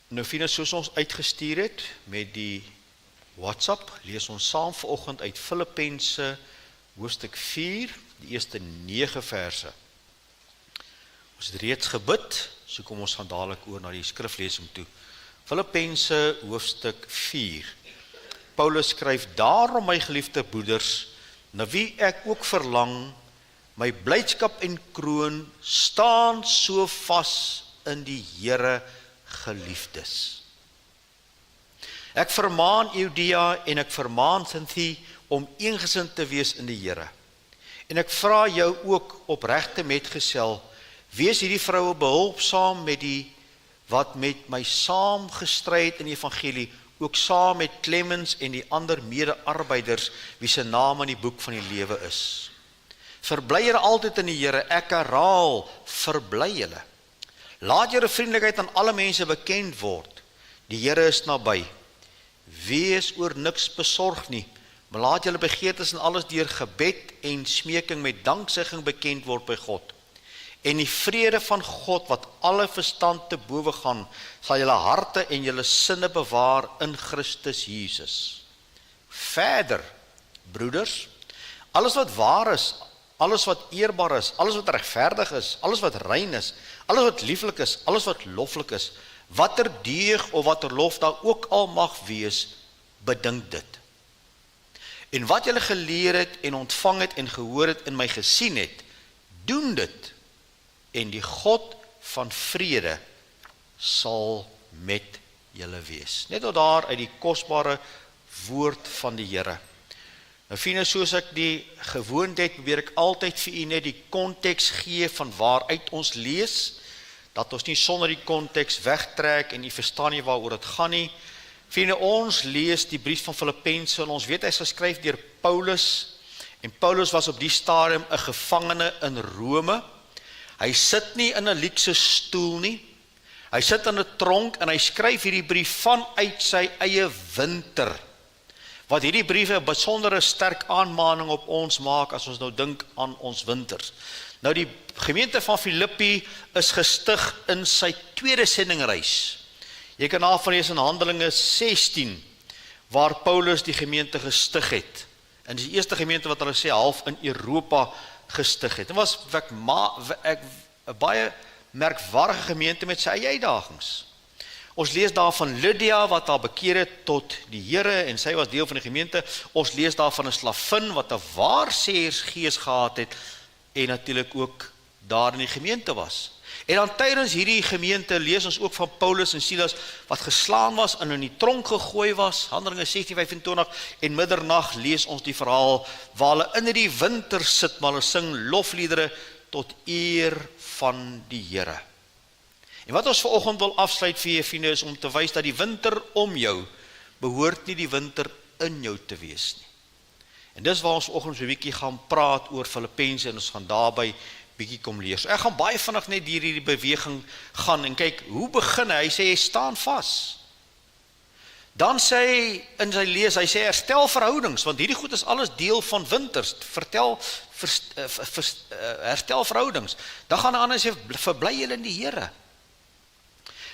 Nou Venus, soos ons uitgestuur het met die WhatsApp, lees ons saam vanoggend uit Filippense hoofstuk 4, die eerste 9 verse. Ons het reeds gebid, so kom ons gaan dadelik oor na die skriflesing toe. Filippense hoofstuk 4. Paulus skryf: Daarom my geliefde broeders, na wie ek ook verlang, my blydskap en kroon, staan so vas in die Here, geliefdes. Ek vermaan Euodia en ek vermaan Sinti om eengesind te wees in die Here. En ek vra jou ook opregte metgesel, wees hierdie vroue behulpsaam met die wat met my saam gestry het in die evangelie, ook saam met Clemens en die ander mede-arbeiders wie se naam in die boek van die lewe is. Verbly julle altyd in die Here, ek herhaal, verbly julle. Laat julle vriendelikheid aan alle mense bekend word. Die Here is naby. Wees oor niks besorg nie, maar laat julle begeertes en alles deur gebed en smeking met danksegging bekend word by God. En die vrede van God wat alle verstand te bowe gaan, sal julle harte en julle sinne bewaar in Christus Jesus. Verder, broeders, alles wat waar is, alles wat eerbaar is, alles wat regverdig is, alles wat rein is, alles wat lieflik is, alles wat loflik is, watter deeg of watter lof daar ook al mag wees, bedink dit. En wat julle geleer het en ontvang het en gehoor het en my gesien het, doen dit, en die God van vrede sal met julle wees. Net tot daar uit die kosbare woord van die Here. Nou vriende, soos ek die gewoonte het, probeer ek altyd vir u net die konteks gee van waaruit ons lees, dat ons nie sonder die konteks wegtrek en u verstaan nie waaroor dit gaan nie. Vriende, ons lees die brief van Filippense en ons weet hy is geskryf deur Paulus, en Paulus was op die stadium 'n gevangene in Rome. Hy sit nie in 'n luukse stoel nie, hy sit in 'n tronk en hy skryf hierdie brief vanuit sy eie winter. Wat hierdie briewe 'n besondere sterk aanmaning op ons maak as ons nou dink aan ons winters. Nou die gemeente van Filippi is gestig in sy tweede sendingreis. Jy kan daarvan lees in Handelinge 16, waar Paulus die gemeente gestig het. En die eerste gemeente wat hulle sê half in Europa gestig het. Dit was 'n baie merkwaardige gemeente met sy eie uitdagings. Ons lees daar van Lydia wat haar bekeer het tot die Here en sy was deel van die gemeente. Ons lees daar van 'n slavin wat 'n waarsêersgees gehad het en natuurlik ook daar in die gemeente was. En dan tydens hierdie gemeente lees ons ook van Paulus en Silas wat geslaan was en in die tronk gegooi was, Handelinge 16:25, en middernag lees ons die verhaal waar hulle in die winter sit, maar hulle sing lofliedere tot eer van die Here. En wat ons vanoggend wil afsluit vir julle vriende is om te wys dat die winter om jou behoort nie die winter in jou te wees nie. En dis waar ons vanoggend so 'n bietjie gaan praat oor Filippense en ons gaan daarby bietjie kom lees. Ek gaan baie vinnig net hierdie beweging gaan en kyk, hoe begin hy? Hy sê, hy staan vas. Dan sê hy in sy lees, hy sê, herstel verhoudings, want hierdie goed is alles deel van winters. Herstel verhoudings. Dan gaan hy aan en sê, verbly julle in die Here.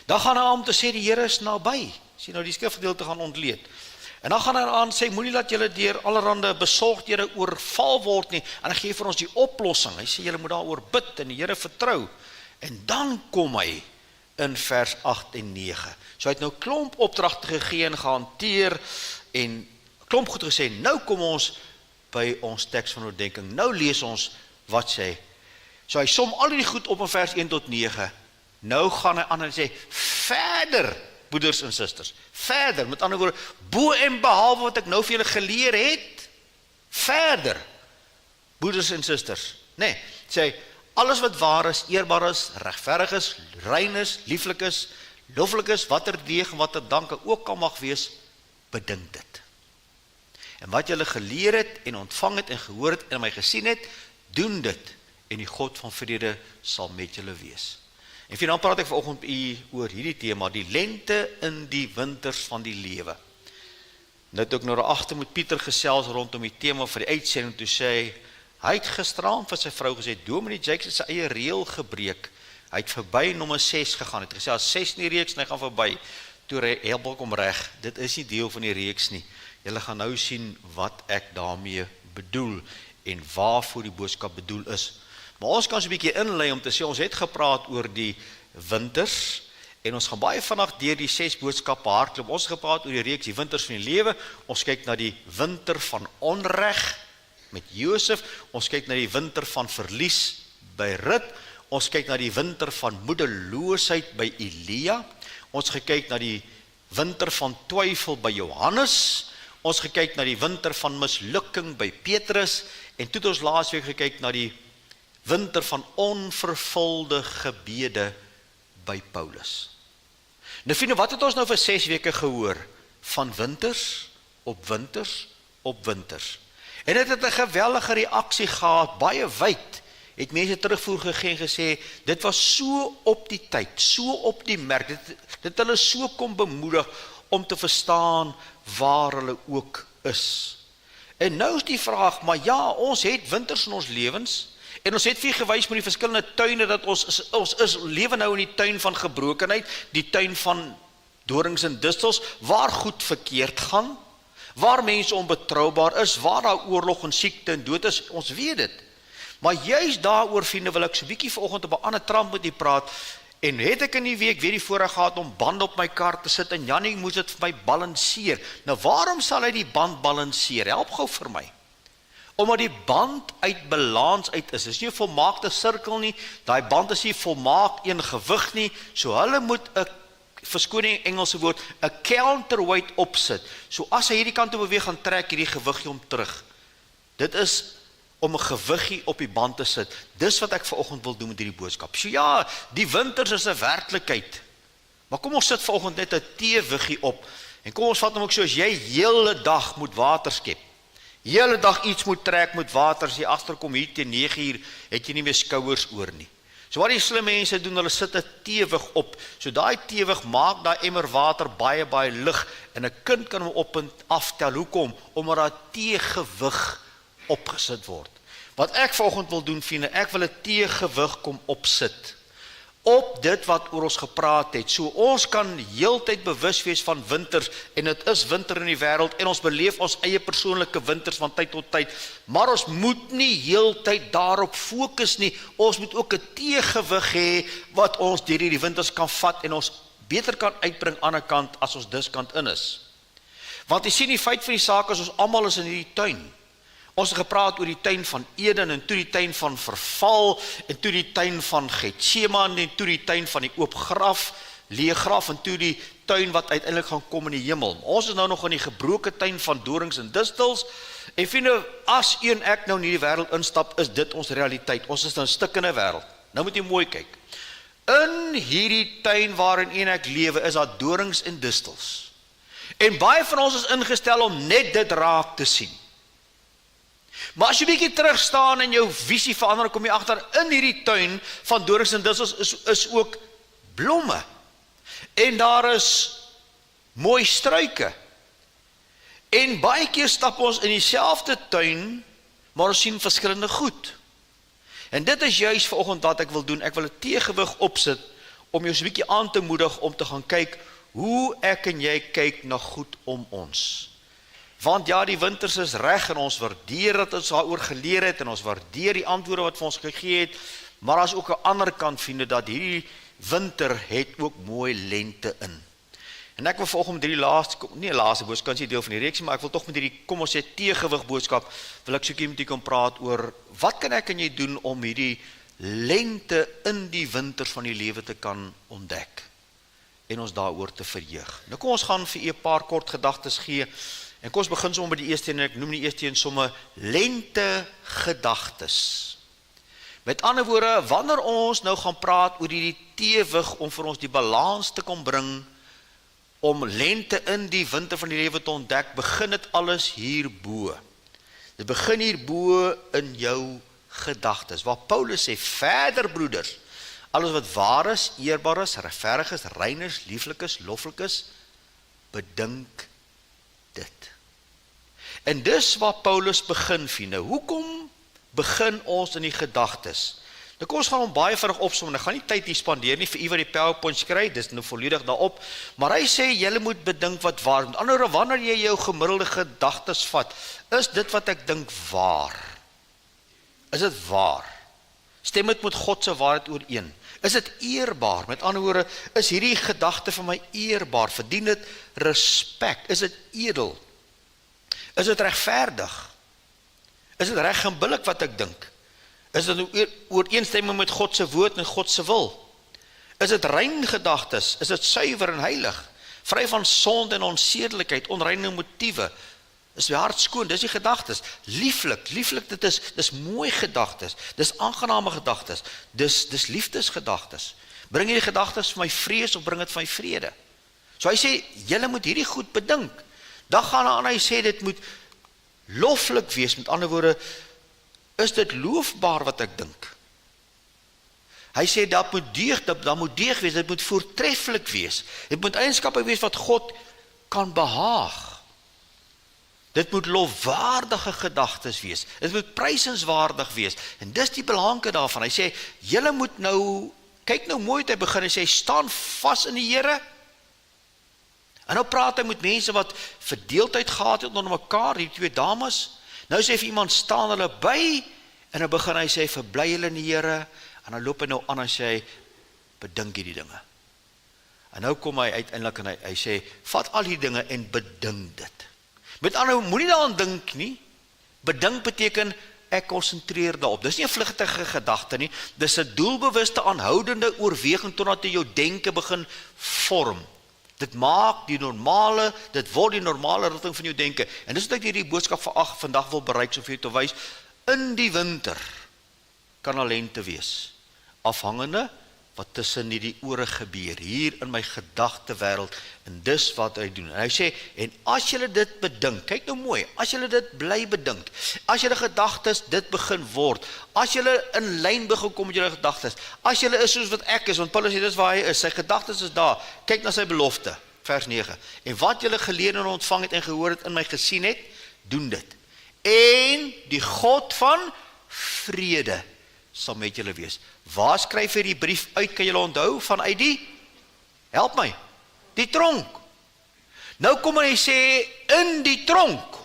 Dan gaan hy aan om te sê, die Here is naby. Sien nou, die skrifgedeelte gaan ontleed. En dan gaan hy aan sê, moenie laat julle deur allerhande besorgdhede oorval word nie, en hy gee vir ons die oplossing. Hy sê, julle moet daaroor bid en die Here vertrou. En dan kom hy in vers 8 en 9. So hy het nou klomp opdragte gegee en gehanteer, en klomp goed gesê, nou kom ons by ons teks van oordeenking. Nou lees ons wat sê. So hy som al die goed op in vers 1 tot 9. Nou gaan hy aan en sê, verder, broeders en susters, verder, met ander woorde, bo en behalwe wat ek nou vir julle geleer het, verder, broeders en susters, nee, sê, alles wat waar is, eerbaar is, regverdig is, rein is, lieflik is, loflik is, wat deeg en wat danke ook al mag wees, bedink dit. En wat julle geleer het en ontvang het en gehoor het en my gesien het, doen dit, en die God van vrede sal met julle wees. En dan praat ek vanoggend oor hierdie tema, die lente in die winters van die lewe. Net ook nou agter met Pieter gesels rondom die tema vir die uitsending, toe sê hy het gisteraan vir sy vrou gesê, Dominee Jakes het sy eie reël gebreek, Hy het verby nommer 6 gegaan, het gesê, as 6 in die reeks, en hy gaan verby, toe help ek hom reg, dit is nie deel van die reeks nie, julle gaan nou sien wat ek daarmee bedoel, en waarvoor die boodskap bedoel is. Maar ons kan so 'n bietjie inlei om te sê, ons het gepraat oor die winters, en ons gaan baie vinnig deur die 6 boodskappe hardloop. Ons het gepraat oor die reeks, die winters van die lewe, ons kyk na die winter van onreg met Josef, ons kyk na die winter van verlies by Rut, ons kyk na die winter van moedeloosheid by Elia, ons gekyk na die winter van twyfel by Johannes, ons gekyk na die winter van mislukking by Petrus, en toe het ons laasweek gekyk na die winter van onvervulde gebede by Paulus. Nou vriende, wat het ons nou vir 6 weke gehoor? Van winters op winters op winters. En dit het 'n geweldige reaksie gehad, baie wyd, het mense terugvoer gegee en gesê, dit was so op die tyd, so op die merk, dit hulle so kom bemoedig om te verstaan waar hulle ook is. En nou is die vraag, maar ja, ons het winters in ons lewens, en ons het vir gewys met die verskillende tuine, dat ons lewe nou in die tuin van gebrokenheid, die tuin van dorings en distels, waar goed verkeerd gaan, waar mense onbetroubaar is, waar daar oorlog en siekte en dood is, ons weet dit. Maar juist daaroor, vriende, wil ek so 'n bietjie vanoggend op 'n ander trant met u praat, en het ek in die week weer die voorreg gehad om band op my kar te sit, en Jannie moes dit vir my balanseer. Nou waarom sal hy die band balanseer? Help gou vir my. Omdat die band uit balans uit is. Dit is nie 'n volmaakte sirkel nie, daai band is nie volmaak een gewig nie, so hulle moet 'n, verskoning Engelse woord, 'n counterweight opsit. So as hy hierdie kant toe beweeg, gaan trek hierdie gewiggie om terug. Dit is om 'n gewiggie op die band te sit. Dis wat ek vanoggend wil doen met hierdie boodskap. So ja, die winters is 'n werklikheid. Maar kom ons sit vanoggend net 'n teewiggie op. En kom ons vat hom ook so, as jy hele dag moet water skep, hele dag iets moet trek met water, as jy agterkom hier teen 9:00, het jy nie meer skouers oor nie. So wat die slim mense doen, hulle sit 'n teewig op. So daai teewig maak daai emmer water baie lig, en 'n kind kan hom op en aftel. Hoekom? Omdat daar teegewig opgesit word. Wat ek vanoggend wil doen, vriende, ek wil 'n teegewig kom opsit op dit wat oor ons gepraat het. So ons kan heeltyd bewus wees van winters, en dit is winter in die wêreld, en ons beleef ons eie persoonlike winters van tyd tot tyd, maar ons moet nie heeltyd daarop fokus nie. Ons moet ook 'n teegewig hê wat ons deur hierdie winters kan vat en ons beter kan uitbring aan 'n kant as ons diskant in is. Want jy sien, die feit van die saak is, ons almal is in hierdie tuin. Ons het gepraat oor die tuin van Eden, en toe die tuin van verval, en toe die tuin van Getseman, en toe die tuin van die oop graf, leë graf, en toe die tuin wat uiteindelik gaan kom in die hemel. Ons is nou nog in die gebroke tuin van dorings en distels, en vriende, as u en ek nou in hierdie wêreld instap, is dit ons realiteit. Ons is nou 'n stikkende wêreld. Nou moet jy mooi kyk. In hierdie tuin waarin u en ek lewe, is daar dorings en distels. En baie van ons is ingestel om net dit raak te sien. Maar as jy bietjie terug staan en jou visie verander, kom jy agter, in hierdie tuin van dorings en distels is ook blomme. En daar is mooi struike. En baie keer stap ons in dieselfde tuin, maar ons sien verskillende goed. En dit is juist vanoggend wat ek wil doen. Ek wil 'n teegewig opsit om jou so 'n bietjie aan te moedig om te gaan kyk hoe ek en jy kyk na goed om ons. Want ja, die winters is reg, en ons waardeer dat ons daaroor geleer het, en ons waardeer die antwoorde wat vir ons gegee het, maar daar is ook 'n ander kant, vriende, dat hierdie winter het ook mooi lente in. En ek wil vanoggend met hierdie laaste boodskap, nie deel van die reeks, maar ek wil tog met hierdie, kom ons sê, teegewig boodskap, wil ek so 'n bietjie met u kan praat oor, wat kan ek en jy doen om hierdie lente in die winters van die lewe te kan ontdek, en ons daaroor te verheug. Nou kom ons gaan vir u 'n paar kort gedagtes gee, en kom ons begin sommer by die eerste een, en ek noem die eerste een sommer lente gedagtes. Met ander woorde, wanneer ons nou gaan praat oor die teewig om vir ons die balans te kom bring, om lente in die winter van die lewe te ontdek, begin dit alles hierbo. Dit begin hierbo in jou gedagtes, waar Paulus sê, verder broeders, alles wat waar is, eerbaar is, regverdig is, rein is, lieflik is, loflik is, bedink dit. En dis waar Paulus begin, vriende. Hoekom begin ons in die gedagtes? Nou kom ons gaan hom baie vinnig opsom, en ek gaan nie tyd hier spandeer nie vir u wat die PowerPoint skryf, dis nou volledig daarop, maar hy sê, julle moet bedink wat waar, met ander woorde, wanneer jy jou gemiddelde gedagtes vat, is dit wat ek dink waar? Is dit waar? Stem dit met God se waarheid ooreen? Is dit eerbaar? Met ander woorde, is hierdie gedagte van my eerbaar? Verdien dit respek? Is dit edel? Is dit regverdig? Is dit reg en billik wat ek dink? Is dit ooreenstemming met God se woord en God se wil? Is dit rein gedagtes? Is dit suiwer en heilig? Vry van sonde en onsedelikheid, onreine motiewe? Is die hart skoon? Dis die gedagtes. Lieflik, dit is mooi gedagtes. Dis aangename gedagtes. Dis liefdesgedagtes. Bring jy die gedagtes vir my vrees of bring dit vir my vrede? So hy sê, julle moet hierdie goed bedink. Dan gaan hy aan, hy sê dit moet loflik wees, met ander woorde, is dit loofbaar wat ek dink? Hy sê, dat moet deeg wees, dit moet voortreffelik wees, dit moet eienskappe wees wat God kan behaag, dit moet lofwaardige gedagtes wees, dit moet prysenswaardig wees, en dis die belangrike daarvan, hy sê, julle moet nou, kyk nou mooi te begin, hy sê, staan vas in die Here. En nou praat hy met mense wat verdeeldheid gehad het onder mekaar, die twee dames. Nou sê vir iemand, staan hulle by, en nou begin hy sê, verbly hulle in die Here, en dan loop hy nou aan en sê hy, bedink hierdie dinge. En nou kom hy uiteindelik en hy sê, vat al die dinge en bedink dit. Met ander woorde, moenie daaraan dink nie. Bedink beteken, ek konsentreer daarop. Dis nie 'n vlugtige gedagte nie, dis 'n doelbewuste aanhoudende oorweging totdat jy jou denke begin vorm. Dit word die normale rigting van jou denke. En dis wat ek hierdie boodskap vandag wil bereik, so vir jou te wys, in die winter kan 'n lente wees, afhangende wat tussen die ore gebeur, hier in my gedagtewêreld, en dis wat hy doen. En hy sê, en as julle dit bedink, kyk nou mooi, as julle dit bly bedink, as julle gedagtes dit begin word, as julle in lyn begin kom met julle gedagtes, as julle is soos wat ek is, want Paulus sê, dis waar hy is, sy gedagtes is daar, kyk na sy belofte, vers 9, en wat julle geleer en ontvang het en gehoor het in my gesien het, doen dit, en die God van vrede sal met julle wees. Waar skryf hy die brief uit, kan julle onthou, vanuit help my, die tronk. Nou kom hy sê, in die tronk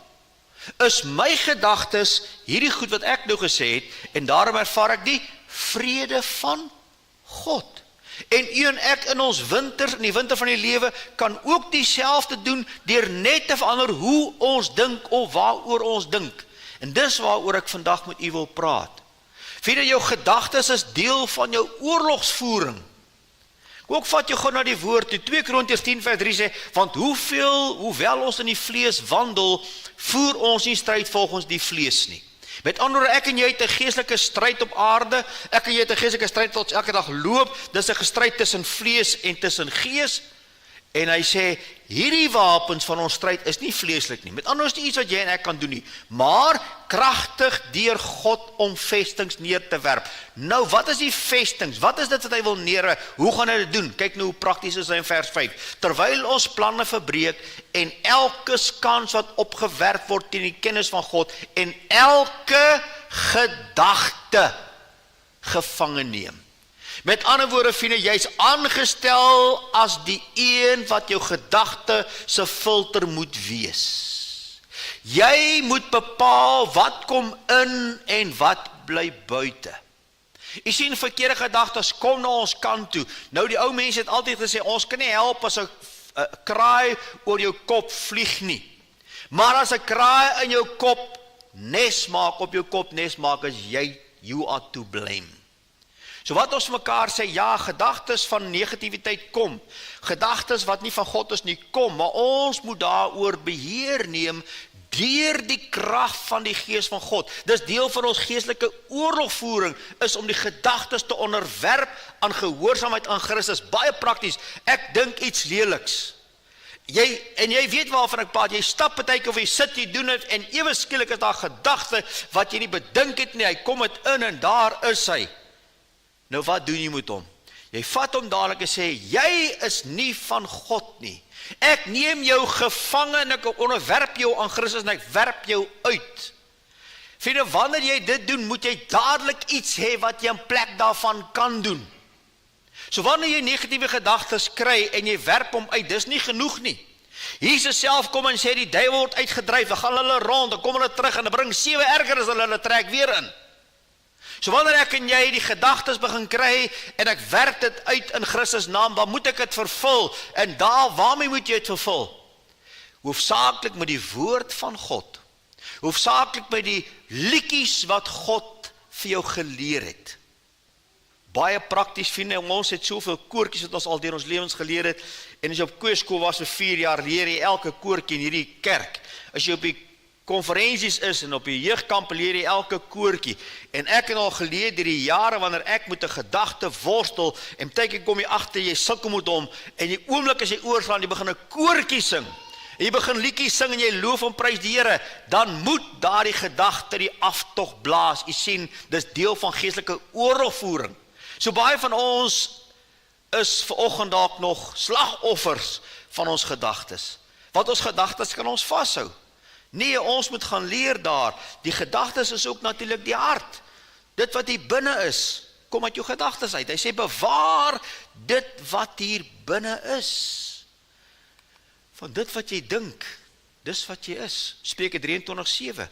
is my gedagtes, hierdie goed wat ek nou gesê het, en daarom ervaar ek die vrede van God. En u en ek in ons winter, in die winter van die lewe, kan ook dieselfde doen, deur net te verander hoe ons dink, of waaroor ons dink. En dis waaroor ek vandag met u wil praat. Vind jou gedagtes is deel van jou oorlogsvoering. Ek ook vat jou gou na die woord, 2 Korintiërs 10 vers 3 sê, want hoewel ons in die vlees wandel, voer ons nie stryd volgens die vlees nie. Met ander woorde, ek en jy het 'n geestelike stryd op aarde, ek en jy het 'n geestelike stryd wat ons elke dag loop, dis 'n gestryd tussen vlees en tussen gees, en hy sê, hierdie wapens van ons stryd is nie vleeslik nie, met ander woorde is nie iets wat jy en ek kan doen nie, maar kragtig deur God om vestings neer te werp. Nou, wat is die vestings? Wat is dit wat hy wil neerwerp? Hoe gaan hy dit doen? Kyk nou hoe prakties is hy in vers 5. Terwyl ons planne verbreek en elke skans wat opgewerp word teen die kennis van God en elke gedagte gevangen neem. Met ander woorde, vriende, jy is aangestel as die een wat jou gedagte se filter moet wees. Jy moet bepaal wat kom in en wat bly buite. Jy sien, verkeerde gedagtes kom na ons kant toe. Nou die ou mense het altyd gesê, ons kan nie help as 'n kraai oor jou kop vlieg nie. Maar as 'n kraai in jou kop nes maak, op jou kop nes maak, is you are to blame. So wat ons mekaar sê, ja, gedagtes van negativiteit kom, gedagtes wat nie van God is nie kom, maar ons moet daaroor beheer neem, deur die krag van die gees van God. Dis deel van ons geestelike oorlogvoering, is om die gedagtes te onderwerp aan gehoorsaamheid aan Christus. Baie prakties, ek dink iets leliks. Jy weet waarvan ek praat, jy stap partykeer of jy sit, jy doen dit, en ewe skielik is daar gedagte wat jy nie bedink het nie, hy kom het in en daar is hy. Nou wat doen jy met hom? Jy vat hom dadelik en sê, jy is nie van God nie. Ek neem jou gevangen en ek onderwerp jou aan Christus en ek werp jou uit. Vriende, wanneer jy dit doen, moet jy dadelik iets hê wat jy in plek daarvan kan doen. So wanneer jy negatiewe gedagtes kry en jy werp hom uit, dis nie genoeg nie. Jesus self kom en sê die duiwel word uitgedryf, dan gaan hulle rond, dan kom hulle terug en dan bring 7 erger as hulle trek weer in. So wanneer ek en jy die gedagtes begin kry en ek werk dit uit in Christus naam, dan moet ek dit vervul. En waarmee moet jy dit vervul? Hoofsaaklik met die woord van God. Hoofsaaklik met die liedjies wat God vir jou geleer het. Baie prakties, vriende, ons het soveel koortjies wat ons al deur ons lewens geleer het. En as jy op koorskool was vir 4 jaar, leer jy elke koortjie in hierdie kerk. As jy op die konferensies is en op die jeugkamp leer jy elke koortjie. En ek het al geleer deur die jare wanneer ek met 'n gedagte worstel en tydjie kom jy agter jy sukkel met hom en jy oomblik as jy oorslaan jy begin 'n koortjie sing. En jy begin liedjies sing en jy loof en prys die Here, dan moet daardie gedagte die aftog blaas. Jy sien, dis deel van geestelike oorlogvoering. So baie van ons is vanoggend dalk nog slagoffers van ons gedagtes. Want ons gedagtes kan ons vashou. Nee, ons moet gaan leer daar. Die gedagtes is ook natuurlik die hart. Dit wat hier binne is, kom uit jou gedagtes uit. Hy sê bewaar dit wat hier binne is. Van dit wat jy dink, dis wat jy is. Spreuke 23:7.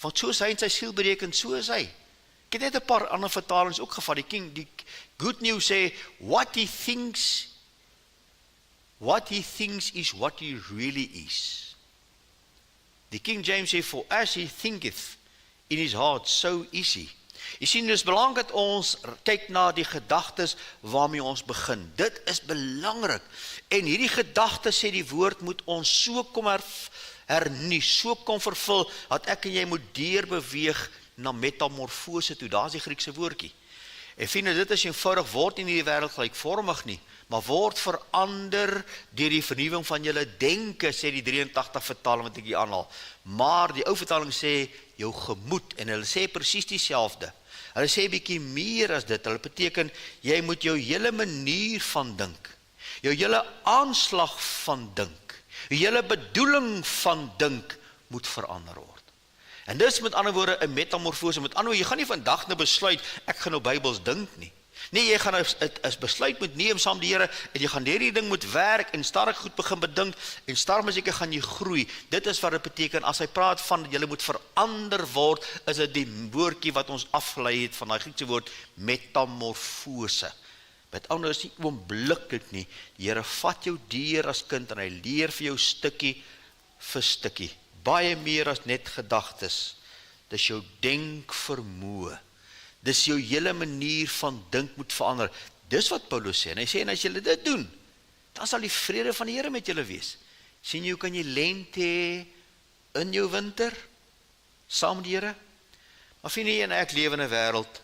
Want soos hy in sy siel bereken, so is hy. Ek het net 'n paar ander vertalings ook gevat. Die Good News sê, what he thinks is what he really is. Die King James sê, for as he thinketh in his heart, so is he. Jy sien, dit is belangrik dat ons kyk na die gedagtes waarmee ons begin. Dit is belangrik. En hierdie gedagtes, sê die woord, moet ons so kom hernieuw, so kom vervul, dat ek en jy moet deurbeweeg na metamorfose toe. Daar is die Griekse woordjie. En vriende, dit is eenvoudig, word in hierdie wêreld gelykvormig nie, maar word verander deur die vernuwing van julle denke, sê die 83 vertaling wat ek hier aanhaal. Maar die ou vertaling sê jou gemoed, en hulle sê presies dieselfde. Hulle sê bietjie meer as dit. Hulle beteken jy moet jou hele manier van dink, jou hele aanslag van dink, jou hele bedoeling van dink moet verander word. En dis met ander woorde 'n metamorfose. Met ander woorde, jy gaan nie vandag nou besluit ek gaan nou Bybels dink nie. Nee, jy gaan 'n besluit moet neem saam die Here en jy gaan hierdie ding moet werk en stadig goed begin bedink en stadig maar seker gaan jy groei. Dit is wat dit beteken as hy praat van jy moet verander word, is dit die woordjie wat ons afgelei het van daai Griekse woord metamorfose. Met ander is nie oombliklik nie. Die Here vat jou deur as kind en hy leer vir jou stukkie vir stukkie. Baie meer as net gedagtes. Dis jou denkvermoë. Dis jou hele manier van dink moet verander. Dis wat Paulus sê. En hy sê, en as julle dit doen, dan sal die vrede van die Here met julle wees. Sien jy, hoe kan jy lente hê in jou winter, saam met die Here? Maar vind jy en ek lewe in 'n wêreld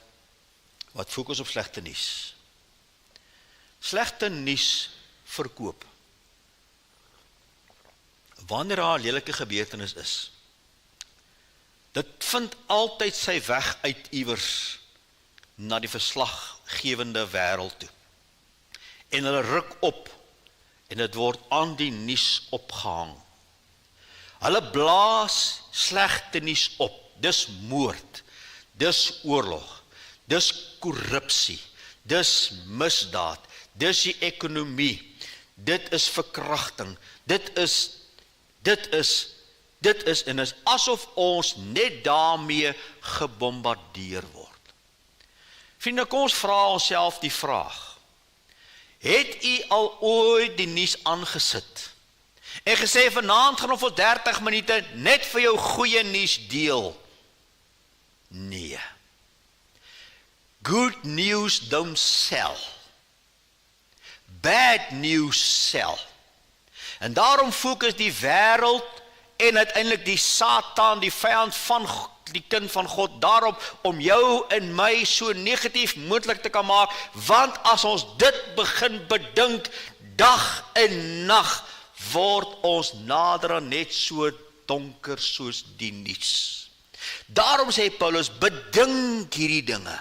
wat fokus op slegte nuus. Slegte nuus verkoop. Wanneer daar 'n lelike gebeurtenis is, dit vind altyd sy weg uit iewers na die verslaggewende wêreld toe. En hulle ruk op en dit word aan die nuus opgehang. Hulle blaas slegte nuus op. Dis moord, dis oorlog, dis korrupsie, dis misdaad, dis die ekonomie, dit is verkrachting, dit is en is asof ons net daarmee gebombardeer word. Vriende, kom ons vra onsself die vraag, het u al ooit die nuus aangesit en gesê vanaand gaan ons vir 30 minute net vir jou goeie nuus deel? Nee. Good news don't sell. Bad news sell. En daarom fokus die wêreld en uiteindelik die Satan, die vyand van die kind van God, daarop om jou en my so negatief moontlik te kan maak, want as ons dit begin bedink, dag en nag, word ons nader aan net so donker soos die nuus. Daarom sê Paulus, bedink hierdie dinge.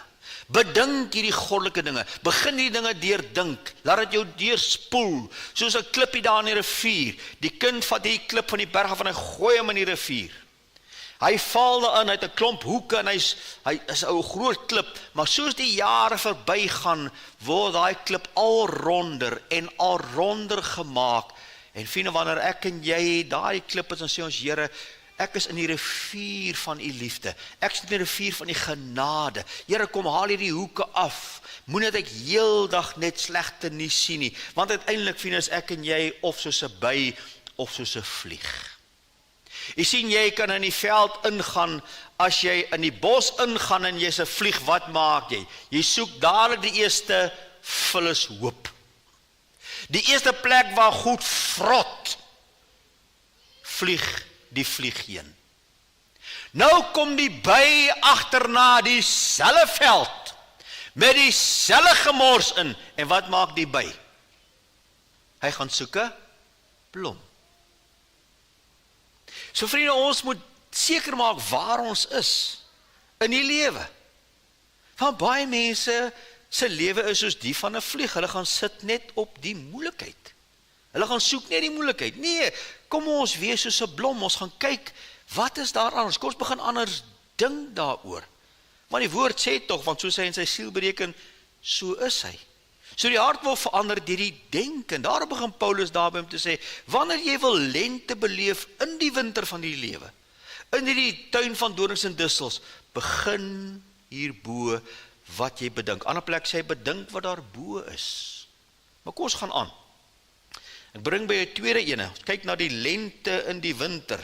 Bedink hierdie goddelike dinge, begin hierdie dinge deurdink, laat dit jou deurspoel, soos 'n klippie daar in die rivier. Die kind vat die klip van die berg af en hy gooi hom in die rivier. Hy val daarin, hy het 'n klomp hoeke en hy is 'n groot klip, maar soos die jare verbygaan, word daai klip al ronder gemaak. En vriende, wanneer ek en jy daai klip is, dan sê ons, Here, ek is in die rivier van u liefde. Ek is in die rivier van die genade. Here, kom haal hierdie hoeke af. Moenie dat ek heeldag net slegte nie sien nie, want uiteindelik, vriende, is ek en jy of soos 'n by of soos 'n vlieg. Jy sien, jy kan in die veld ingaan, as jy in die bos ingaan en jy's 'n vlieg, wat maak jy? Jy soek dadelik die eerste vullishoop. Die eerste plek waar goed vrot, vlieg die vlieg heen. Nou kom die by agterna dieselfde veld, met dieselfde gemors in, en wat maak die by? Hy gaan soek 'n blom. So vriende, ons moet seker maak waar ons is in die lewe. Want baie mense se lewe is soos die van 'n vlieg. Hulle gaan sit net op die moeilikheid. Hulle gaan soek net die moeilikheid. Nee, kom ons wees soos 'n blom. Ons gaan kyk, wat is daar anders? Kom ons begin anders dink daaroor. Want die woord sê tog, want soos hy in sy siel bereken, so is hy. So die hart word verander deur die denken. Daarom begin Paulus daarby om te sê, wanneer jy wil lente beleef in die winter van die lewe, in die tuin van dorings en distels, begin hierbo wat jy bedink. Ander plek sê, bedink wat daar bo is. Maar kom ons gaan aan. Ek bring by 'n tweede ene. Kyk na die lente in die winter.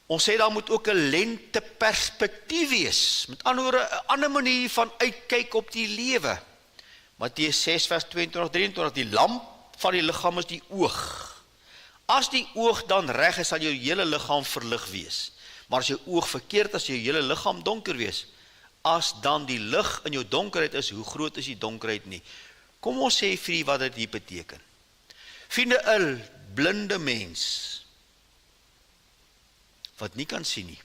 Ons sê daar moet ook 'n lente perspektief wees. Met ander woorde, 'n ander manier van uitkyk op die lewe. Matteus 6 vers 22-23, die lamp van die liggaam is die oog. As die oog dan reg is, sal jou hele liggaam verlig wees. Maar as jou oog verkeerd is, sal jou hele liggaam donker wees. As dan die lig in jou donkerheid is, hoe groot is die donkerheid nie? Kom ons sê vir wat dit hier beteken. Vriende, 'n blinde mens wat nie kan sien nie,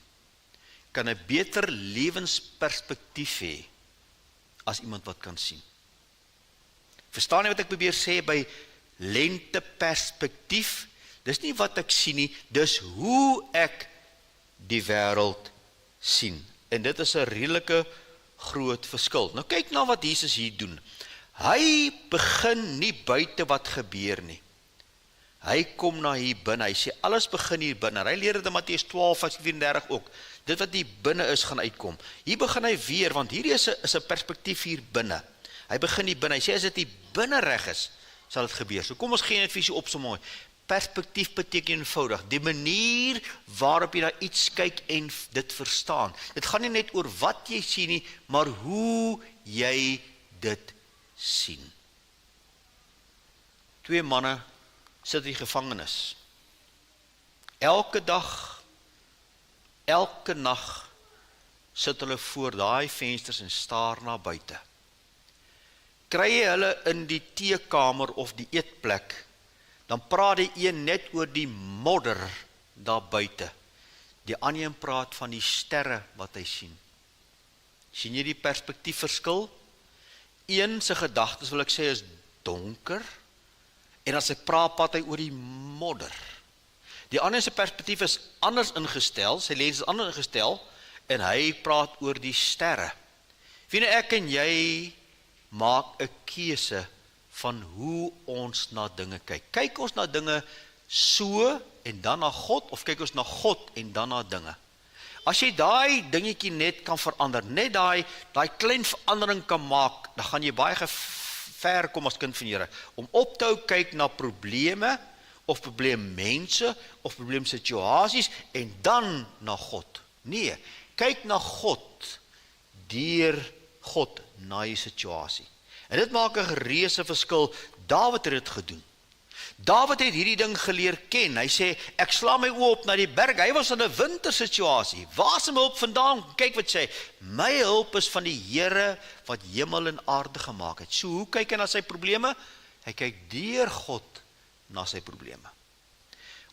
kan 'n beter lewensperspektief hê as iemand wat kan sien. Verstaan jy wat ek probeer sê by lente perspektief? Dis nie wat ek sien nie, dis hoe ek die wêreld sien. En dit is 'n redelike groot verskil. Nou kyk na wat Jesus hier doen. Hy begin nie buite wat gebeur nie. Hy kom na hier binne. Hy sê alles begin hier binne. Hy leer dit in Matteus 12 vers 34 ook. Dit wat hier binne is gaan uitkom. Hier begin hy weer, want hierdie is 'n perspektief hier binne. Hy begin hier binne. Hy sê as dit hier binne reg is, sal dit gebeur. So kom ons gee net visie op so mooi. Perspektief beteken eenvoudig die manier waarop jy na iets kyk en dit verstaan. Dit gaan nie net oor wat jy sien nie, maar hoe jy dit sien. 2 manne sit in die gevangenis. Elke dag, elke nag sit hulle voor daai vensters en staar na buite. Kry jy hulle in die teekamer of die eetplek, dan praat die een net oor die modder daar buite. Die ander een praat van die sterre wat hy sien. Sien jy die perspektiefverskil? Een se gedagtes wil ek sê is donker, en as ek praat hy oor die modder. Die ander se perspektief is anders ingestel, sy lens is anders ingestel, en hy praat oor die sterre. Vriende, ek en jy maak 'n keuse van hoe ons na dinge kyk. Kyk ons na dinge so en dan na God, of kyk ons na God en dan na dinge? As jy daai dingetjie net kan verander, net daai klein verandering kan maak, dan gaan jy baie ver kom as kind van Here, om op te hou kyk na probleme, of probleemmense, of probleemsituasies, en dan na God. Nee, kyk na God, deur God na die situasie. En dit maak 'n reuse verskil. Dawid het dit gedoen. Dawid het hierdie ding geleer ken. Hy sê, ek sla my oë op na die berg. Hy was in 'n wintersituasie. Waar is my hulp vandaan? Kyk wat sê, my hulp is van die Here wat hemel en aarde gemaak het. So hoe kyk hy na sy probleme? Hy kyk deur God na sy probleme.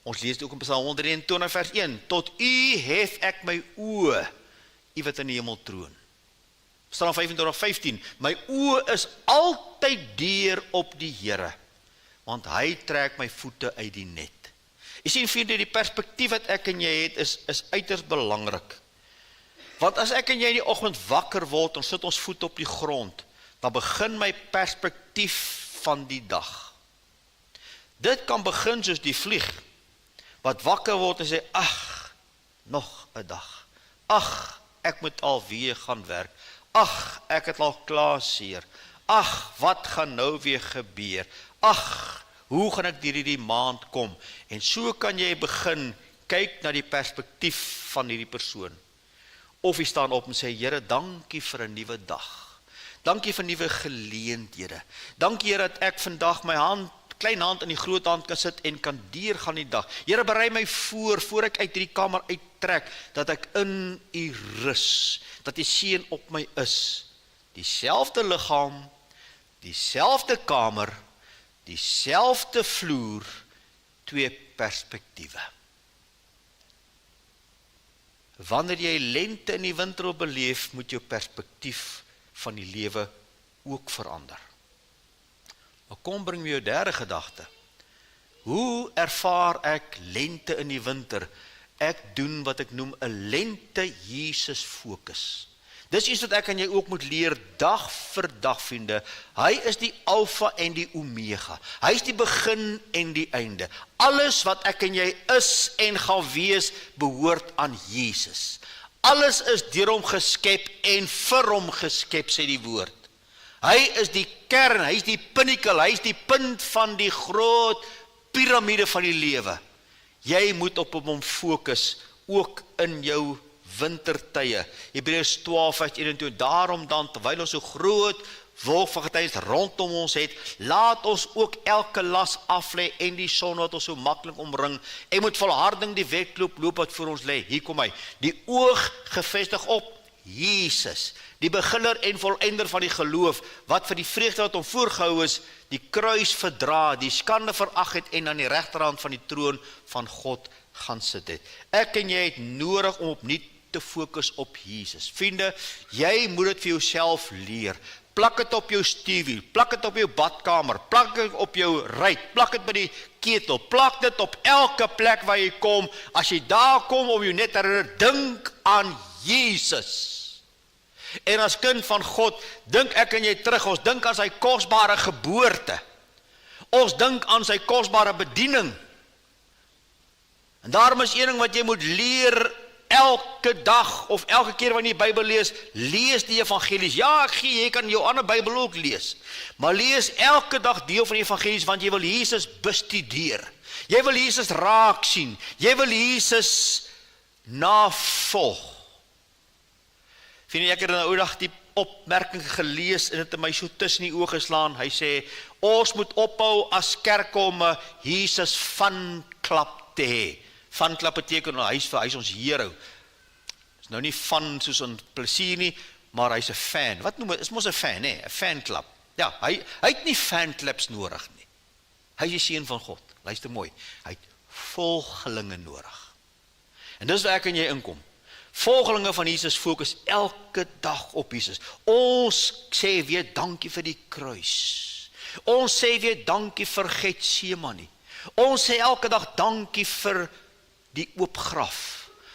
Ons lees dit ook in Psalm 123 vers 1. Tot U hef ek my oë, U wat in die hemel troon. Psalm 25:15, my oë is altyd deur op die Here, want hy trek my voete uit die net. Jy sien vriende, die perspektief wat ek en jy het is uiters belangrik. Want as ek en jy in die oggend wakker word, ons sit ons voet op die grond, dan begin my perspektief van die dag. Dit kan begin soos die vlieg, wat wakker word en sê, ag, nog 'n dag. Ag, ek moet alweer gaan werk. Ag, ek het al klaar seer. Ag, wat gaan nou weer gebeur? Ag, hoe gaan ek deur hierdie maand kom? En so kan jy begin kyk na die perspektief van hierdie persoon. Of jy staan op en sê, Here, dankie vir 'n nuwe dag. Dankie vir nuwe geleenthede. Dankie Here dat ek vandag my klein hand in die groot hand kan sit en kan deurgaan die dag. Here, berei my voor ek uit hierdie kamer uittrek, dat ek in U rus, dat die seën op my is. Dieselfde liggaam, dieselfde kamer, dieselfde vloer, twee perspektiewe. Wanneer jy lente in die winter wil beleef, moet jou perspektief van die lewe ook verander. Maar kom bring my jou derde gedagte. Hoe ervaar ek lente in die winter? Ek doen wat ek noem 'n lente Jesus fokus. Dis iets wat ek en jy ook moet leer dag vir dag, vriende. Hy is die alfa en die omega. Hy is die begin en die einde. Alles wat ek en jy is en gaan wees, behoort aan Jesus. Alles is deur hom geskep en vir hom geskep, sê die woord. Hy is die kern, hy is die pinnacle, hy is die punt van die groot piramide van die lewe. Jy moet op hom fokus, ook in jou wintertye. Hebreërs 12 vers 21, daarom dan, terwyl ons so groot wolk van getuienis rondom ons het, laat ons ook elke las aflê en die son wat ons so maklik omring, en moet volharding die wedloop loop wat voor ons lê. Hier kom hy, die oog gefestig op Jesus, die beginner en volender van die geloof, wat vir die vreugde wat hom voorgehou is, die kruis verdra, die skande verag het en aan die regterhand van die troon van God gaan sit het. Ek en jy het nodig om opnuut te fokus op Jesus. Vriende, jy moet dit vir jouself leer. Plak dit op jou stuurwiel, plak dit op jou badkamer, plak dit op jou ruit, plak dit by die ketel, plak dit op elke plek waar jy kom. As jy daar kom om jou net te herinner, dink aan Jesus. En as kind van God, dink ek en jy terug, ons dink aan sy kosbare geboorte. Ons dink aan sy kosbare bediening. En daarom is een ding wat jy moet leer elke dag, of elke keer wanneer jy die Bybel lees die evangelies. Ja, jy kan jou ander Bybel ook lees. Maar lees elke dag deel van die evangelies, want jy wil Jesus bestudeer. Jy wil Jesus raak sien. Jy wil Jesus navolg. Vind jy, ek het in 'n ou dag die opmerking gelees en dit in my so tussen die oë geslaan. Hy sê, ons moet ophou as kerk om 'n Jesus fanklap te hê. Fanklap beteken, hy is ons hero. Is nou nie fan soos 'n plesier nie, maar hy's 'n fan. Wat noem dit? Is mos 'n fan, hè? 'n Fanklap. Ja, hy het nie fanclaps nodig nie. Hy is die seun van God. Luister mooi. Hy het volgelinge nodig. En dis waar ek en jy inkom. Volgelinge van Jesus fokus elke dag op Jesus. Ons sê weer dankie vir die kruis. Ons sê weer dankie vir Getsemane. Ons sê elke dag dankie vir die oop graf.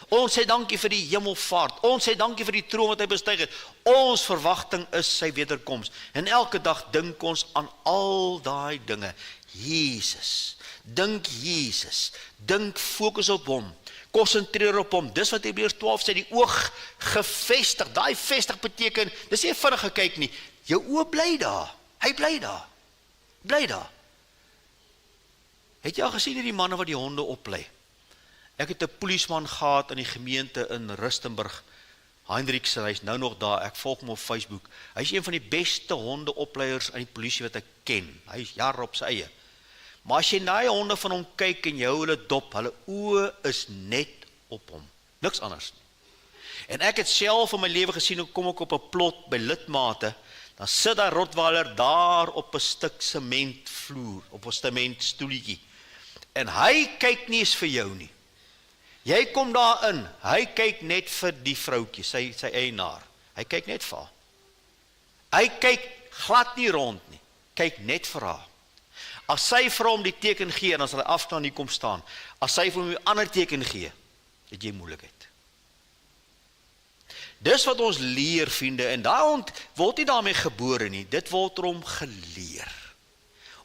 Ons sê dankie vir die hemelvaart. Ons sê dankie vir die troon wat hy bestyg het. Ons verwagting is sy wederkoms. En elke dag dink ons aan al daai dinge. Jesus. Dink Jesus. Dink, fokus op hom. Konsentreer op hom. Dis wat Hebreërs 12 sê, die oog gefestig. Daai vestig beteken, dis nie vinnig gekyk nie. Jou oog bly daar. Hy bly daar. Bly daar. Het jy al gesien hierdie manne wat die honde oplei? Ek het 'n polisieman gehad in die gemeente in Rustenburg, Hendriksen, hy is nou nog daar, ek volg hom op Facebook. Hy is een van die beste hondeopleiers aan die polisie wat ek ken. Hy is jare op sy eie. Maar as jy na die honde van hom kyk en jy hou hulle dop, hulle oë is net op hom. Niks anders nie. En ek het self in my lewe gesien, hoe kom ek op 'n plot by lidmate, dan sit daar Rottweiler daar op 'n stuk sementvloer, op 'n sementstoeltjie. En hy kyk nie eens vir jou nie. Jy kom daar in, hy kyk net vir die vroutjie, sy eienaar. Hy kyk net vir haar. Hy kyk glad nie rond nie, kyk net vir haar. As sy vir hom die teken gee, dan sal hy afstaan en nie kom staan. As sy vir hom 'n ander teken gee, het jy moeilikheid. Dis wat ons leer, vriende, en daar word nie daarmee gebore nie, dit word erom geleer.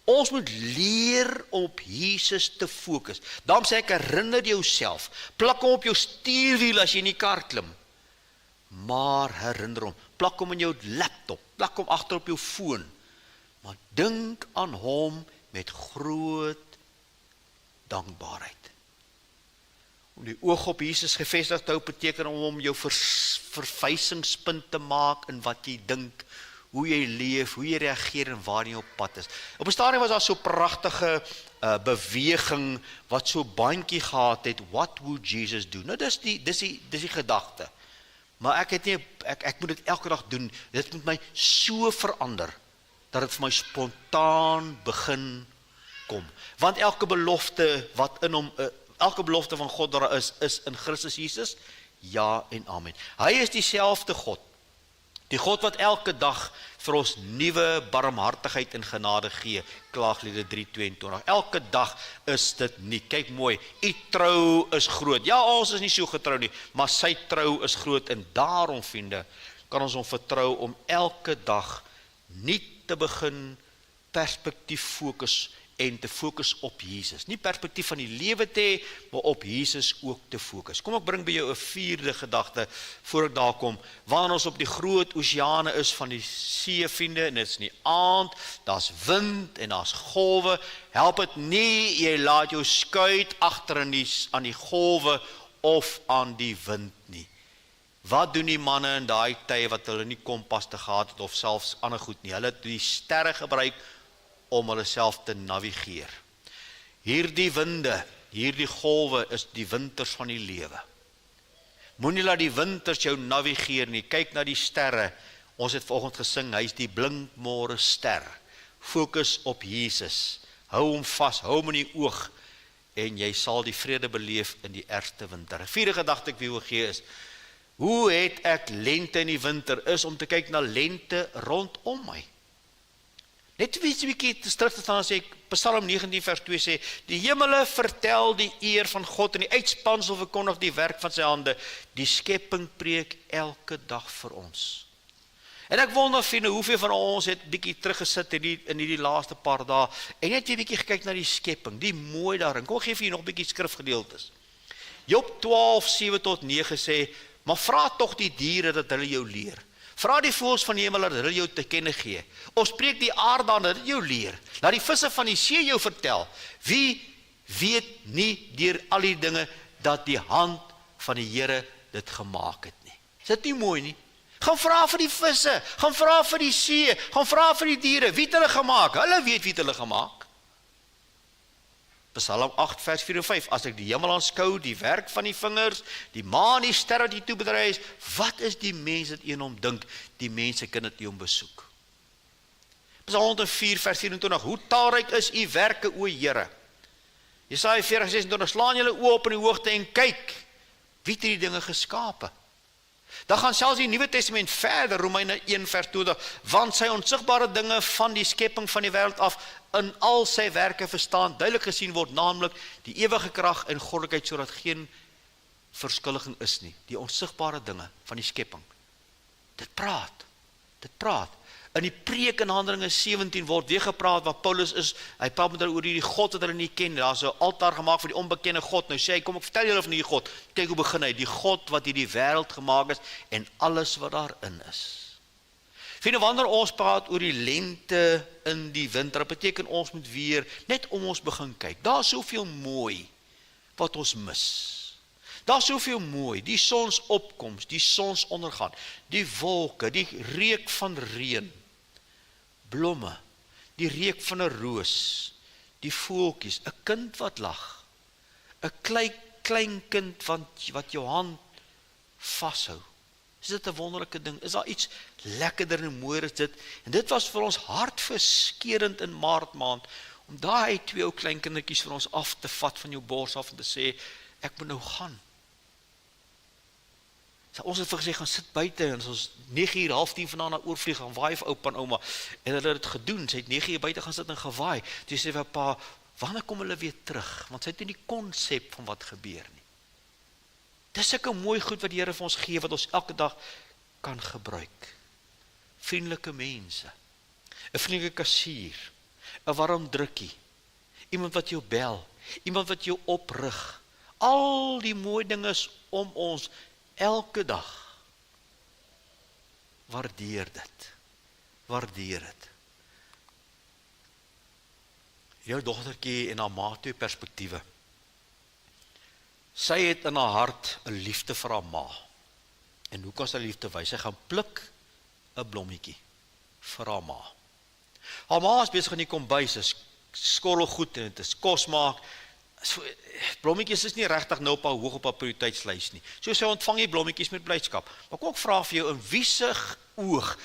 Ons moet leer om op Jesus te fokus. Daarom sê ek, herinner jouself, plak hom op jou stuurwiel as jy in die kar klim, maar herinner hom, plak hom in jou laptop, plak hom agter op jou foon, maar dink aan hom met groot dankbaarheid. Om die oog op Jesus gefestig te hou beteken om hom jou verwysingspunt te maak in wat jy dink, hoe jy leef, hoe jy reageer en waar jy op pad is. Op 'n stadium was daar so pragtige beweging wat so bandjie gehad het, what would Jesus do? Nou dis die gedagte. Maar ek moet dit elke dag doen. Dit moet my so verander dat dit vir my spontaan begin kom. Want elke belofte wat in hom elke belofte van God daar is in Christus Jesus, ja en amen. Hy is dieselfde God, die God wat elke dag vir ons nuwe barmhartigheid en genade gee, Klaagliedere 3:22, elke dag is dit nie, kyk mooi, u trou is groot, ja ons is nie so getrou nie, maar sy trou is groot, en daarom vriende, kan ons hom vertrou om elke dag nie te begin perspektief fokus en te fokus op Jesus. Nie perspektief van die lewe te hê, maar op Jesus ook te fokus. Kom ek bring by jou 'n vierde gedagte, voor ek daar kom, wanneer ons op die groot oseane is van die see, vriende, en dit is in die aand, daar's wind en daar's golwe, help dit nie, jy laat jou skuit agter aan die golwe of aan die wind nie. Wat doen die manne in daai tye wat hulle nie kompas te gehad het, of selfs ander goed nie, hulle het die sterre gebruik om hulle self te navigeer. Hierdie winde, hierdie golwe is die winters van die lewe. Moenie laat die winters jou navigeer nie, kyk na die sterre, ons het vanoggend gesing, hy is die blinkmôre ster, fokus op Jesus, hou hom vas, hou hom in die oog, en jy sal die vrede beleef in die ergste winter. 'n vierde gedagte ek wil gee is, hoe het ek lente in die winter, is om te kyk na lente rondom my. Net 'n bietjie terug te staan en sê, Psalm 19 vers 2 sê, die hemele vertel die eer van God en die uitspansel verkondig die werk van sy hande. Die skepping preek elke dag vir ons. En ek wonder, vriende, hoeveel van ons het bietjie teruggesit in die laaste paar dae en net 'n bietjie gekyk na die skepping, die mooi daarin. Kom gee vir nog 'n bietjie skrifgedeeltes. Job 12, 7-9 sê, maar vra tog die diere dat hulle jou leer. Vra die voëls van die hemel dat hulle jou te kenne gee. Ons spreek die aarde aan dat dit jou leer. Laat die visse van die see jou vertel. Wie weet nie deur al die dinge dat die hand van die Here dit gemaak het nie. Is dit nie mooi nie? Gaan vra vir die visse, gaan vra vir die see, gaan vra vir die diere, wie het hulle gemaak? Hulle weet wie het hulle gemaak. Psalm 8 vers 4 en 5, as ek die hemel aanskou, die werk van die vingers, die maan, die sterre wat die toe bedry is, wat is die mens dat een hom dink, die mense kan dit nie hom besoek. Psalm 104 vers 24, hoe talryk is u werke, o Here. Jesaja 40:26, slaan julle oë op in die hoogte en kyk, wie het die dinge geskape. Dan gaan selfs die Nuwe Testament verder, Romeine 1 vers 20, want sy onsigbare dinge van die skepping van die wêreld af, in al sy werke verstaan, duidelik gesien word, naamlik die ewige krag en goddelikheid, sodat geen verskilliging is nie. Die onsigbare dinge van die skepping. Dit praat. In die preek in Handelinge 17 word weer gepraat waar Paulus is, hy praat met hulle oor die God wat hulle nie ken. Daar's 'n altaar gemaak vir die onbekende God. Nou sê hy, kom ek vertel julle van die God. Kyk hoe begin hy, die God wat hierdie wêreld gemaak is en alles wat daarin is. Vriende, wanneer ons praat oor die lente in die winter, dat beteken ons moet weer net om ons begin kyk. Daar's soveel mooi wat ons mis. Daar's soveel mooi, die sonsopkoms, die sonsondergang, die wolke, die reuk van reën, blomme, die reuk van 'n roos, die voeltjies, 'n kind wat lag, 'n klein kind wat jou hand vashou. Is dit 'n wonderlike ding? Is daar iets lekkerder en mooier as dit? En dit was vir ons hartverskeurend in Maart maand, om daai 2 ou klein kindertjies vir ons af te vat van jou bors af en te sê, ek moet nou gaan. So, ons het vir gesê, gaan sit buite, en ons 9:00, 9:30 vandaan na oorvlieg, gaan waai vir oupa en ouma, en hulle het dit gedoen, sy het 9:00 buite gaan sit en gewaai, toe sê vir pa, wanneer kom hulle weer terug, want sy het nie die konsep van wat gebeur nie. Dis sulke mooi goed wat die Here vir ons gee, wat ons elke dag kan gebruik. Vriendelike mense, 'n vriendelike kassier, 'n warm drukkie, iemand wat jou bel, iemand wat jou oprig, al die mooi dinge is om ons elke dag. Waardeer dit. Waardeer dit. Jou dogtertjie en haar ma, twee perspektiewe. Sy het in haar hart 'n liefde vir haar ma. En hoe kan sy liefde wys? Sy gaan pluk 'n blommetjie vir haar ma. Haar ma is besig in die kombuis, is skorrel goed en dit is kos maak. So, blommetjies is nie regtig nou op haar hoog op haar prioriteitslys nie. So sy ontvang die blommetjies met blydskap. Maar kom ek vra vir jou, in wie se oog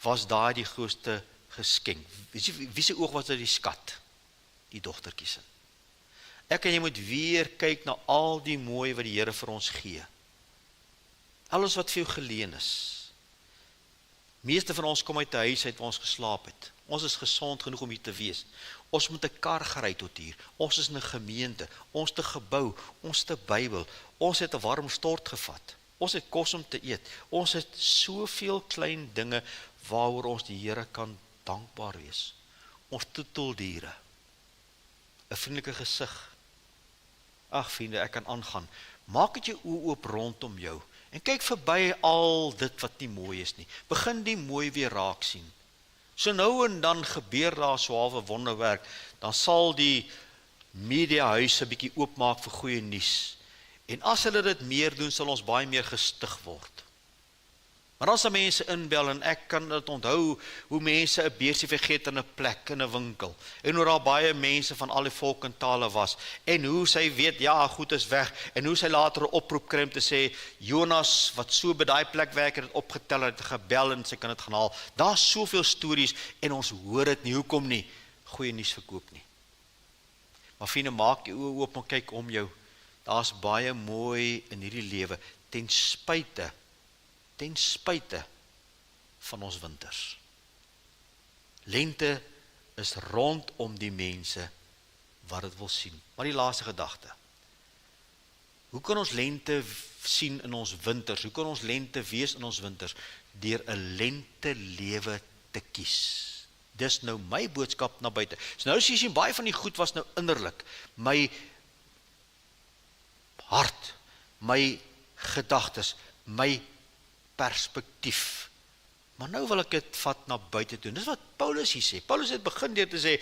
was daai die grootste geskenk? Wie se oog was dit die skat? Die dogtertjie se. Ek en jy moet weer kyk na al die mooi wat die Here vir ons gee. Alles wat vir jou geleen is. Meeste van ons kom uit 'n huis uit waar ons geslaap het. Ons is gesond genoeg om hier te wees. Ons moet 'n kar gery tot hier. Ons is in 'n gemeente. Ons het 'n gebou. Ons het 'n Bybel. Ons het 'n warm stort gevat. Ons het kos om te eet. Ons het soveel klein dinge waaroor ons die Here kan dankbaar wees. Ons troeteldiere. 'n vriendelike gesig. Ag vriende, ek kan aangaan. Maak dit jou oë oop rondom jou en kyk verby al dit wat nie mooi is nie. Begin die mooi weer raak sien. So nou en dan gebeur daar so 'n wonderwerk, dan sal die mediahuise bietjie oopmaak vir goeie nuus. En as hulle dit meer doen, sal ons baie meer gestig word. Maar as mense inbel, en ek kan dit onthou, hoe mense 'n beursie vergeet in 'n plek, in 'n winkel, en hoe daar baie mense van al die volk en tale was, en hoe sy weet, ja, goed is weg, en hoe sy later 'n oproep kry om te sê, Jonas, wat so by daai plek werk, het opgetel, het gebel, en sy kan dit gaan haal. Daar's soveel stories, en ons hoor dit nie, hoekom nie? Goeie nuus verkoop nie. Maar vriende, maak jou oë oop en kyk om jou. Daar's baie mooi in hierdie lewe, ten spyte van ons winters. Lente is rondom die mense wat dit wil sien. Maar die laaste gedagte. Hoe kan ons lente sien in ons winters? Hoe kan ons lente wees in ons winters? Deur 'n lente lewe te kies. Dis nou my boodskap na buite. So nou sien baie van die goed was nou innerlik. My hart, my gedagtes, my perspektief. Maar nou wil ek dit vat na buite toe. Dis wat Paulus hier sê. Paulus het begin deur te sê,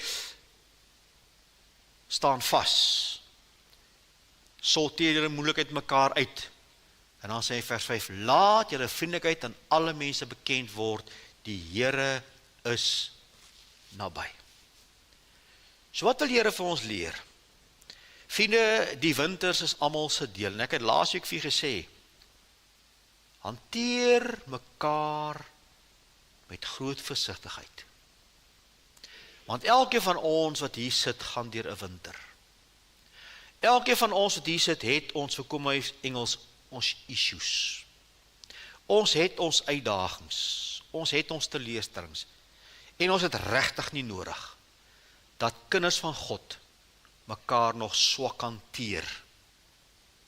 staan vas. Sorteer julle moeilikheid mekaar uit. En dan sê hy vers 5, laat julle vriendelikheid aan alle mense bekend word, die Here is naby. So wat wil die Here vir ons leer? Vriende, die winters is almal se deel. En ek het laasweek vir gesê, hanteer mekaar met groot versigtigheid. Want elkeen van ons wat hier sit, gaan deur 'n winter. Elkeen van ons wat hier sit, het ons, vir kom hy Engels, ons issues. Ons het ons uitdagings. Ons het ons teleurstellings. En ons het regtig nie nodig dat kinders van God mekaar nog swak hanteer.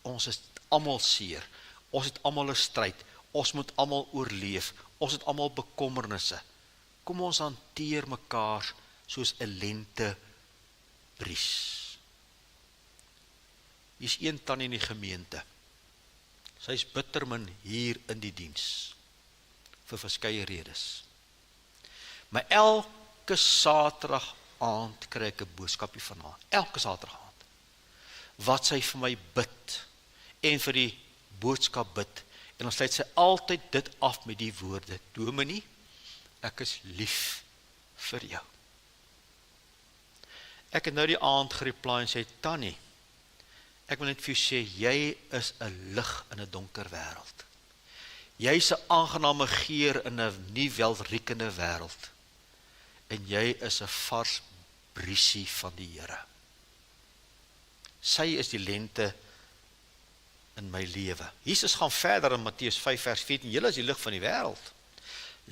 Ons is almal seer. Ons het almal 'n stryd, ons moet almal oorleef, ons het almal bekommernisse. Kom ons hanteer mekaar soos 'n lente bries. Hier is een tannie in die gemeente. Sy is bitter min hier in die diens, vir verskeie redes. Maar elke Saterdag aand kry ek 'n boodskapie van haar, elke Saterdag aand, wat sy vir my bid, en vir die boodskap bid, en dan sluit sy altyd dit af met die woorde, Dominee, ek is lief vir jou. Ek het nou die aand gereply en sê, Tannie, ek wil net vir jou sê, jy is 'n lig in 'n donker wêreld. Jy is 'n aangename geur in 'n nie welriekende wêreld. En jy is 'n vars briesie van die Here. Sy is die lente in my lewe. Jesus gaan verder in Matteus 5 vers 14, julle is die lig van die wêreld.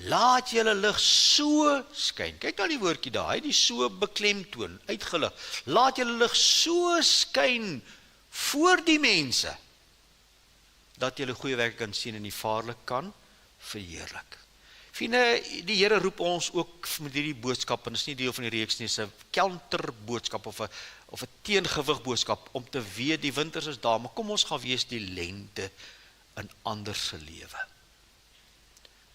Laat julle lig so skyn. Kyk nou die woordjie daar, hy het die so beklemtoon, uitgelig. Laat julle lig so skyn voor die mense, dat julle goeie werke kan sien en die Vader kan verheerlik. Vriende, die Here roep ons ook met hierdie boodskap, en dit is nie deel van die reeks nie, is 'n counterboodskap of 'n teengewig boodskap, om te weet die winters is daar, maar kom ons gaan wees die lente in ander se lewe.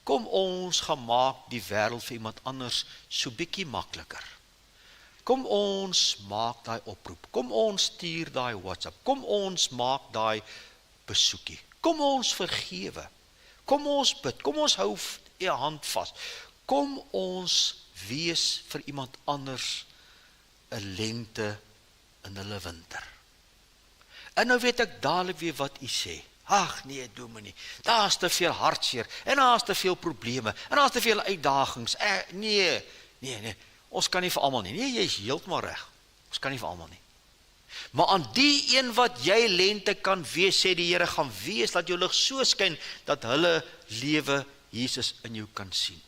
Kom ons gaan maak die wêreld vir iemand anders so bietjie makliker. Kom ons maak daai oproep, kom ons stuur daai WhatsApp, kom ons maak daai besoekie, kom ons vergewe, kom ons bid, kom ons hou 'n hand vas, kom ons wees vir iemand anders 'n lente in hulle winter. En nou weet ek dadelik weer wat u sê. Ag nee, dominee, daar's te veel hartseer, en daar's te veel probleme, en daar's te veel uitdagings. Nee, ons kan nie vir almal nie. Nee, jy is heeltemal reg. Ons kan nie vir almal nie. Maar aan die een wat jy lente kan wees, sê die Here, gaan wees, dat jou lig so skyn, dat hulle lewe Jesus in jou kan sien.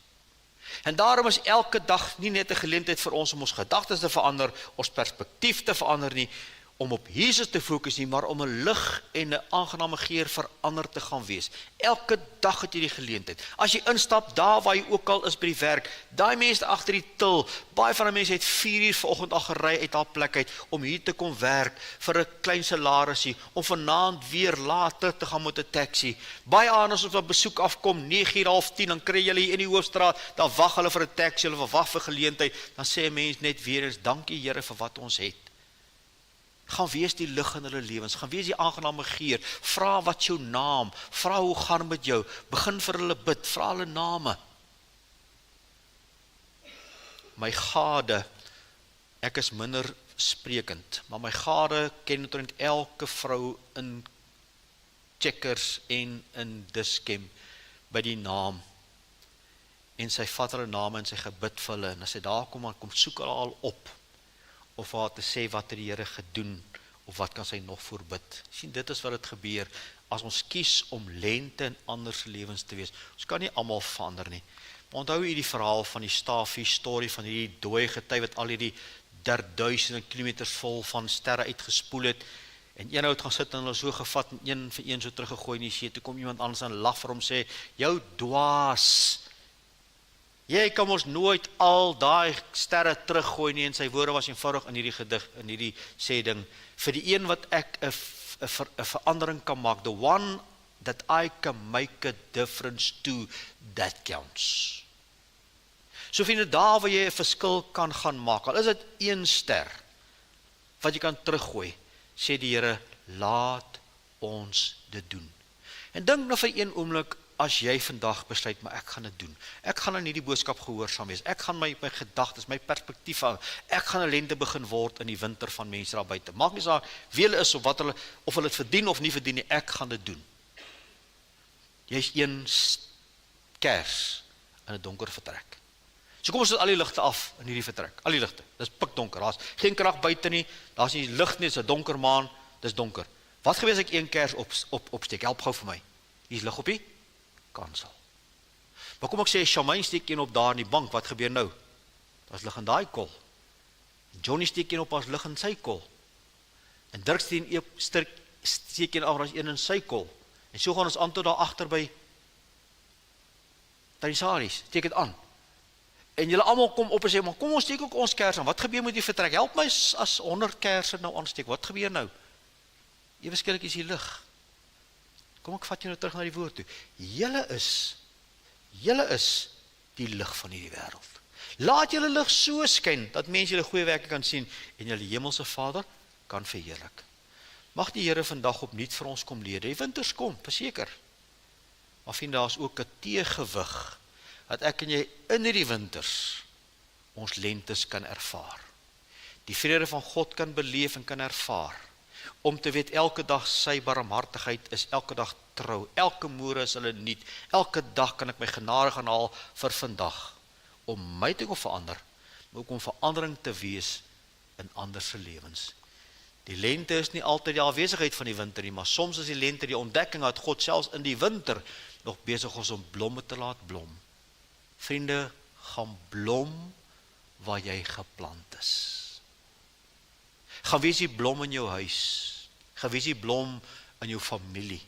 En daarom is elke dag nie net 'n geleentheid vir ons om ons gedagtes te verander, ons perspektief te verander nie, om op Jesus te fokus nie, maar om 'n lig en 'n aangename geur verander te gaan wees. Elke dag het jy die geleentheid. As jy instap, daar waar jy ook al is by die werk, daai mense agter die til, baie van die mense het 4 uur vanoggend al gery uit haar plek uit, om hier te kom werk, vir 'n klein salarisie, om vanaand weer later te gaan met 'n taxi. Baie anders as op besoek afkom, 9 uur, half 10, dan kry julle hier in die Hoofstraat, dan wag hulle vir 'n taxi, hulle wag vir geleentheid, dan sê 'n mens net weer eens, dankie Here vir wat ons het. Gaan wees die lig in hulle lewens, gaan wees die aangename geur, vra wat jou naam, vra hoe gaan met jou, begin vir hulle bid, vra hulle name. My gade, ek is minder sprekend, maar my gade ken omtrent elke vrou in Checkers en in Dischem by die naam, en sy vat hulle name en sy gebid vir hulle, en as sy daar kom, dan kom soek hulle al op, of haar te sê wat het die Here gedoen, of wat kan sy nog voorbid. Sien, dit is wat het gebeur, as ons kies om lente in ander se lewens te wees. Ons kan nie almal verander nie. Maar onthou jy die verhaal van die Stafie storie, van hierdie dooie gety, wat al hierdie 1000 kilometers vol van sterre uitgespoel het, en een ou het gaan sit en hulle so gevat, en een vir een so teruggegooi in die see, toe kom iemand anders en lag vir hom, sê, jou dwaas, jy kan ons nooit al daai sterre teruggooi nie, en sy woorde was eenvoudig in hierdie gedig, in hierdie sê ding, vir die een wat ek 'n verandering kan maak, the one that I can make a difference to, that counts. So vriende, daar waar jy 'n verskil kan gaan maak, al is dit 1 ster, wat jy kan teruggooi, sê die Here, laat ons dit doen. En dink nou vir een oomblik, as jy vandag besluit, maar ek gaan dit doen. Ek gaan in hierdie boodskap gehoorsaam wees. Ek gaan my gedagtes, my perspektief hou. Ek gaan 'n lente begin word in die winter van mense daar buite. Maak nie saak wie hulle is of wat hulle, of hulle dit verdien of nie verdien nie, ek gaan dit doen. Jy's 1 kers in 'n donker vertrek. So kom ons sit al die ligte af in hierdie vertrek. Al die ligte. Dis pikdonker. Daar's geen krag buite nie. Daar's nie lig nie, dis 'n donker maan. Dis donker. Wat gebeur as ek 1 kers opsteek? Help gou vir my. Hier's lig op die kansel. Maar kom ek sê, Shamaine steek een op daar in die bank, wat gebeur nou? Daar's lig in daai kol. Johnny steek een op, as lig in sy kol. En Dirk steek een af, as een in sy kol. En so gaan ons aan tot daar agter by Tarisaris, steek dit aan. En julle almal kom op en sê, maar kom ons steek ook ons kers aan. Wat gebeur met die vertrek? Help my as 100 kerse nou aansteek. Wat gebeur nou? Ewe skielik is die lig. Kom ek vat jou nou terug na die woord toe. Julle is die lig van hierdie wêreld. Laat julle lig so skyn, dat mense julle goeie werke kan sien, en julle hemelse Vader kan verheerlik. Mag die Here vandag opnuut vir ons kom leer. Die winters kom, verseker. Maar vind daar is ook 'n teëgewig, dat ek en jy in hierdie winters ons lentes kan ervaar. Die vrede van God kan beleef en kan ervaar. Om te weet, elke dag sy barmhartigheid is elke dag trou. Elke môre is hulle nuut. Elke dag kan ek my genade gaan haal vir vandag. Om my te kon verander, maar ook om verandering te wees in ander se lewens. Die lente is nie altyd die afwesigheid van die winter nie, maar soms is die lente die ontdekking dat God selfs in die winter nog besig is om blomme te laat blom. Vriende, gaan blom waar jy geplant is. Gaan wees die blom in jou huis. Gaan wees die blom in jou familie.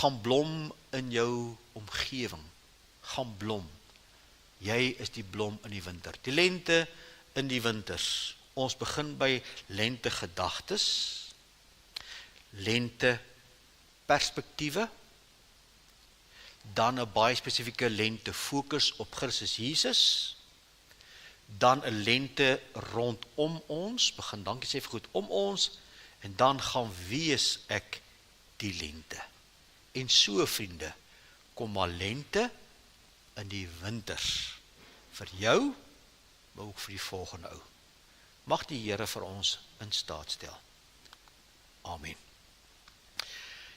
Gaan blom in jou omgewing. Gaan blom. Jy is die blom in die winter. Die lente in die winters. Ons begin by lente gedagtes, lente perspektiewe, dan 'n baie spesifieke lente fokus op Christus Jesus, dan 'n lente rondom ons, begin dankie sê vir goed om ons, en dan gaan wees ek die lente. En so vriende, kom maar lente in die winters, vir jou, maar ook vir die volgende ou. Mag die Here vir ons in staat stel. Amen.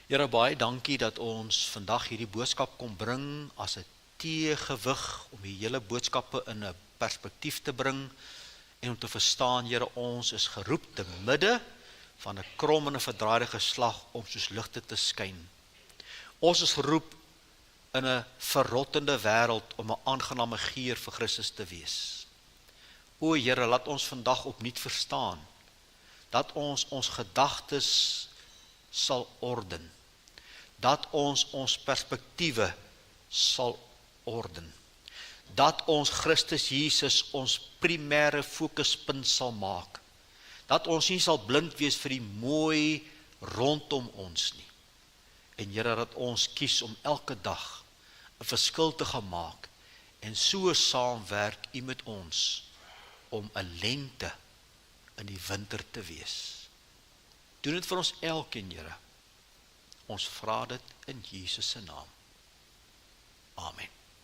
Here, baie dankie dat ons vandag hierdie boodskap kon bring as 'n teëgewig om die hele boodskappe in 'n perspektief te bring en om te verstaan, Here, ons is geroep te midde van 'n krom en 'n verdraaide geslag om soos ligte te skyn. Ons is geroep in 'n verrottende wêreld om 'n aangename geur vir Christus te wees. O Here, laat ons vandag opnuut verstaan, dat ons gedagtes sal orden, dat ons perspektiewe sal orden, dat ons Christus Jesus ons primêre fokuspunt sal maak, dat ons nie sal blind wees vir die mooi rondom ons nie. En Here, dat ons kies om elke dag 'n verskil te gaan maak, en so saamwerk U met ons, om 'n lente in die winter te wees. Doen dit vir ons elkeen, Here. Ons vra dit in Jesus se naam. Amen.